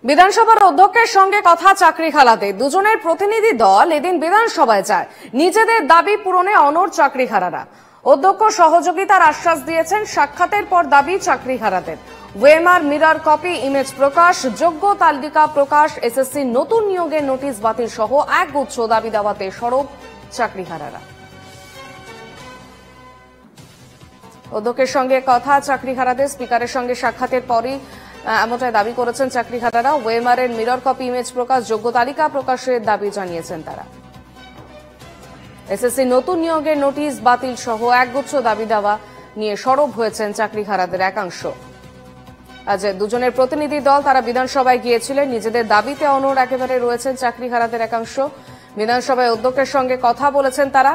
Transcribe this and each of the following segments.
বিধানসভার অধ্যক্ষের সঙ্গে কথা চাকরি খালাতে দুজনের প্রতিনিধি দল এদিন বিধানসভায় যায়। নিজেদের দাবি পূরণে অনড় চাকরিহারারা। অধ্যক্ষ সহযোগিতার আশ্বাস দিয়েছেন। সাক্ষাতের পর দাবি চাকরিহারাদের ওয়েমার মিরর কপি ইমেজ প্রকাশ, যোগ্য তালিকা প্রকাশ, এসএসসি নতুন নিয়োগের নোটিশ বাতিল সহ একগুচ্ছ দাবি দাওয়াতে সরব চাকরিহারারা। অধ্যক্ষের সঙ্গে কথা চাকরিহারাদের। স্পিকারের সঙ্গে সাক্ষাতের পরই এমনটাই দাবি করেছেন চাকরিহারারা। ওয়েমারের মিরর কপি ইমেজ প্রকাশ, যোগ্য তালিকা প্রকাশের দাবি জানিয়েছেন তারা। এসএসসি নতুন নিয়োগের নোটিশ বাতিল সহ একগুচ্ছ দাবি দাওয়া নিয়ে সরব হয়েছেন চাকরিহারাদের একাংশ। আজ দুজনের প্রতিনিধি দল তারা বিধানসভায় গিয়েছিলেন। নিজেদের দাবিতে অনড় একেবারে রয়েছেন চাকরিহারাদের একাংশ। বিধানসভায় অধ্যক্ষের সঙ্গে কথা বলেছেন তারা।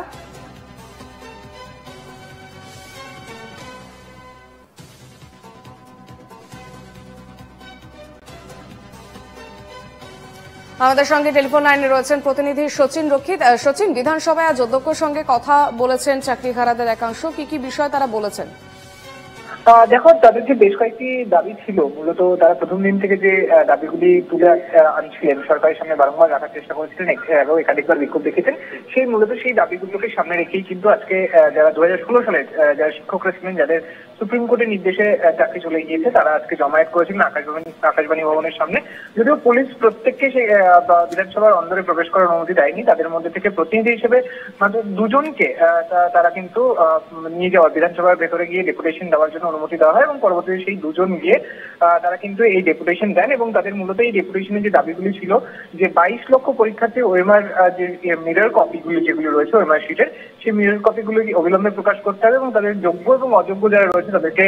আমাদের সঙ্গে টেলিফোন লাইনে রয়েছেন প্রতিনিধি সচিন রক্ষিত। সচিন, বিধানসভায় আজ অধ্যক্ষের সঙ্গে কথা বলেছেন চাকরিহারাদের একাংশ, কি কি বিষয় তারা বলেছেন? দেখো, তাদের যে বেশ কয়েকটি দাবি ছিল, মূলত তারা প্রথম দিন থেকে যে দাবিগুলি তুলে আনছিলেন, সরকারের সামনে বারংবার রাখার চেষ্টা করেছিলেন, একাধিকবার বিক্ষোভ দেখেছেন, সেই দাবিগুলোকে সামনে রেখেই কিন্তু আজকে যারা 2016 সালে যারা শিক্ষকরা ছিলেন, যাদের সুপ্রিম কোর্টের নির্দেশে চাকরি চলে গিয়েছে, তারা আজকে জমায়েত করেছিলেন আকাশবাণী ভবনের সামনে। যদিও পুলিশ প্রত্যেককে সেই বিধানসভার অন্দরে প্রবেশ করার অনুমতি দেয়নি, তাদের মধ্যে থেকে প্রতিনিধি হিসেবে মাত্র দুজনকে তারা কিন্তু নিয়ে যাওয়ার, বিধানসভার ভেতরে গিয়ে ডেপুটেশন দেওয়ার জন্য অনুমতি দেওয়া হয় এবং পরবর্তীতে সেই দুজন গিয়ে তারা কিন্তু এই ডেপুটেশন দেন। এবং তাদের মূলত এই ডেপুটেশনের যে দাবিগুলি ছিল, যে 22 লক্ষ পরীক্ষার্থী ওএমআর যে মিরর কপিগুলি যেগুলি রয়েছে ওএমআর শিটের, সেই মিরর কপিগুলি অবিলম্বে প্রকাশ করতে হবে এবং তাদের যোগ্য এবং অযোগ্য যারা রয়েছে তাদেরকে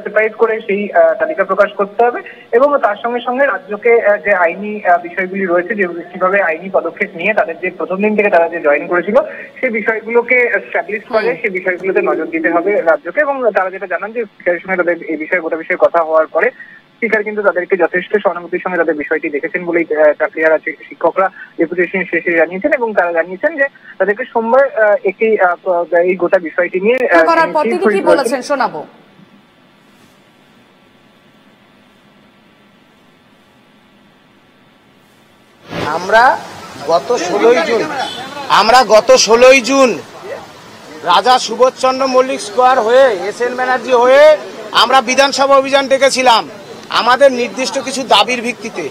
সেপারেট করে সেই তালিকা প্রকাশ করতে হবে। এবং তার সঙ্গে সঙ্গে রাজ্যকে যে আইনি বিষয়গুলি রয়েছে, যে কিভাবে আইনি পদক্ষেপ নিয়ে তাদের যে প্রথম দিন থেকে তারা যে জয়েন করেছিল সেই বিষয়গুলোকে এস্টাবলিশ করে সেই বিষয়গুলোতে নজর দিতে হবে রাজ্যকে। এবং তারা যেটা জানান যে স্পিকারের সঙ্গে তাদের এই বিষয়ে গোটা বিষয়ে কথা হওয়ার পরে স্পিকার কিন্তু তাদেরকে যথেষ্ট সহানুভূতির সঙ্গে তাদের বিষয়টি দেখেছেন বলেই চাকরিহারা শিক্ষকরা ডেপুটেশন শেষে জানিয়েছেন। এবং তারা জানিয়েছেন যে তাদেরকে সোমবার এই গোটা বিষয়টি নিয়ে কি বলেছেন শোনাবো। আমরা গত 16ই জুন রাজা সুবোধচন্দ্র মল্লিক স্কোয়ার হয়ে এসএন ব্যানার্জি হয়ে আমরা বিধানসভা অভিযান ডেকেছিলাম আমাদের নির্দিষ্ট কিছু দাবির ভিত্তিতে।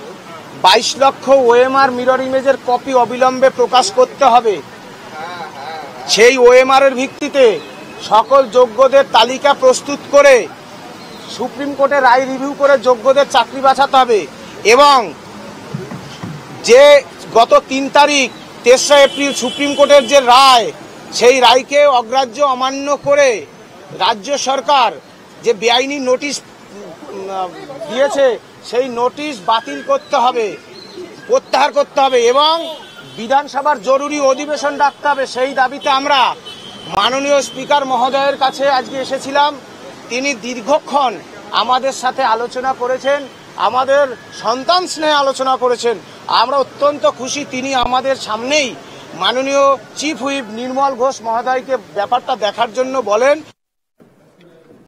22 লক্ষ ওএমআর মিরর ইমেজের কপি অবিলম্বে প্রকাশ করতে হবে। সেই ওএমআর এর ভিত্তিতে সকল যোগ্যদের তালিকা প্রস্তুত করে সুপ্রিম কোর্টে রায় রিভিউ করে যোগ্যদের চাকরি বাঁচাতে হবে। এবং যে গত 3 তারিখ 3রা এপ্রিল সুপ্রিম কোর্টের যে রায়, সেই রায়কে অগ্রাহ্য অমান্য করে রাজ্য সরকার যে বেআইনি নোটিশ দিয়েছে সেই নোটিশ বাতিল করতে হবে, প্রত্যাহার করতে হবে এবং বিধানসভার জরুরি অধিবেশন ডাকতে হবে। সেই দাবিতে আমরা মাননীয় স্পিকার মহোদয়ের কাছে আজকে এসেছিলাম। তিনি দীর্ঘক্ষণ আমাদের সাথে আলোচনা করেছেন, আমাদের সন্তান স্নেহে আলোচনা করেছেন। আমরা অত্যন্ত খুশি তিনি আমাদের সামনেই মাননীয় চিফ হুইপ নির্মল ঘোষ মহোদয়কে ব্যাপারটা দেখার জন্য বলেন।